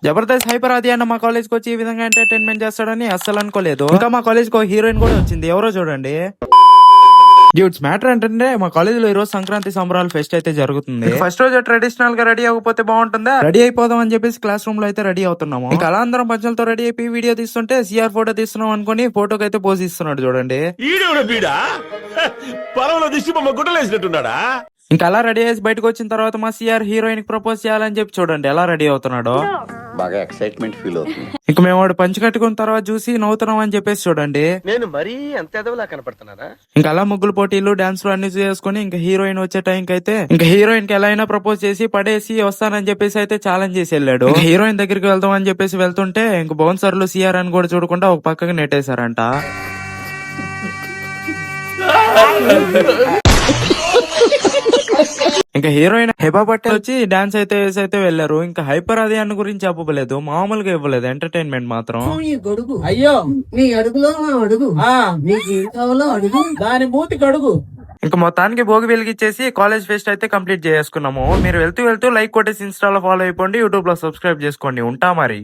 Jabardasth hyper ఆది అన్న మా కాలేజ్ కి వచ్చి ఈ విధంగా ఎంటర్టైన్మెంట్ చేస్తాడని అస్సలు అనుకోలేదు. ఇంకా మా కాలేజ్ కి హీరోయిన్ కూడా వచ్చింది, ఎవరో చూడండి. డ్యూట్స్ మ్యాటర్ ఏంటంటే మా కాలేజ్ లో ఈ రోజు సంక్రాంతి సంబరాలు ఫెస్ట్ అయితే జరుగుతుంది. ఫస్ట్ రోజు ట్రెడిషనల్ గా రెడీ అవ్వకపోతే బాగుంటుందా, రెడీ అయిపోదాం అని చెప్పేసి క్లాస్ రూమ్ లో అయితే రెడీ అవుతున్నాము. ఇంకా అలా అందరం పంచలతో రెడీ అయిపోయి వీడియో తీస్తుంటే సిఆర్ ఫోటో తీస్తున్నాం అనుకుని ఫోటోకి అయితే పోజ్ ఇస్తున్నాడు చూడండి. ఇంకా అలా రెడీ చేసి బయటకు వచ్చిన తర్వాత మా సిఆర్ హీరోయిన్ కి ప్రపోజ్ చేయాలని చెప్పి చూడండి ఎలా రెడీ అవుతున్నాడో. బాగా ఎక్సైట్మెంట్ ఫీల్ అవుతుంది. ఇంకా మేము వాడు పంచి కట్టుకున్న తర్వాత చూసి నవ్వుతున్నాం అని చెప్పేసి చూడండి. నేను మరీ అంత ఎదవలా కనపడుతున్నారా? ఇంకా అలా ముగ్గులు పోటీలు డాన్సులు అన్ని చేసుకుని ఇంకా హీరోయిన్ వచ్చే టైం కి అయితే ఇంకా హీరోయిన్ కి ఎలా అయినా ప్రపోజ్ చేసి పడేసి వస్తానని చెప్పేసి అయితే ఛాలెంజ్ చేసి వెళ్ళాడు. హీరోయిన్ దగ్గరికి వెళ్దాం అని చెప్పేసి వెళ్తుంటే ఇంకా బౌన్సర్లు సిఆర్ అని కూడా చూడకుండా ఒక పక్కకి నెట్టేశారంట. ఇంకా హీరోయిన్ హెబా పట్టే వచ్చి డాన్స్ అయితే వేసి అయితే వెళ్లారు. ఇంకా హైపర్ అది అన్న గురించి చెప్పలేదు, మామూలుగా ఇవ్వలేదు, ఎంటర్టైన్మెంట్ మాత్రం. అయ్యో నీ అడుగులో అడుగు, నీ జీవితంలో అడుగు, దాని మూతికి అడుగు. ఇంకా మొత్తానికి భోగి వెలిగించేసి కాలేజ్ ఫెస్ట్ అయితే కంప్లీట్ చేసుకున్నాము. మీరు వెళ్తూ లైక్ కొట్టేసి ఇన్స్టాలో ఫాలో అయిపోండి, యూట్యూబ్ లో సబ్స్క్రైబ్ చేసుకోండి. ఉంటా మరి.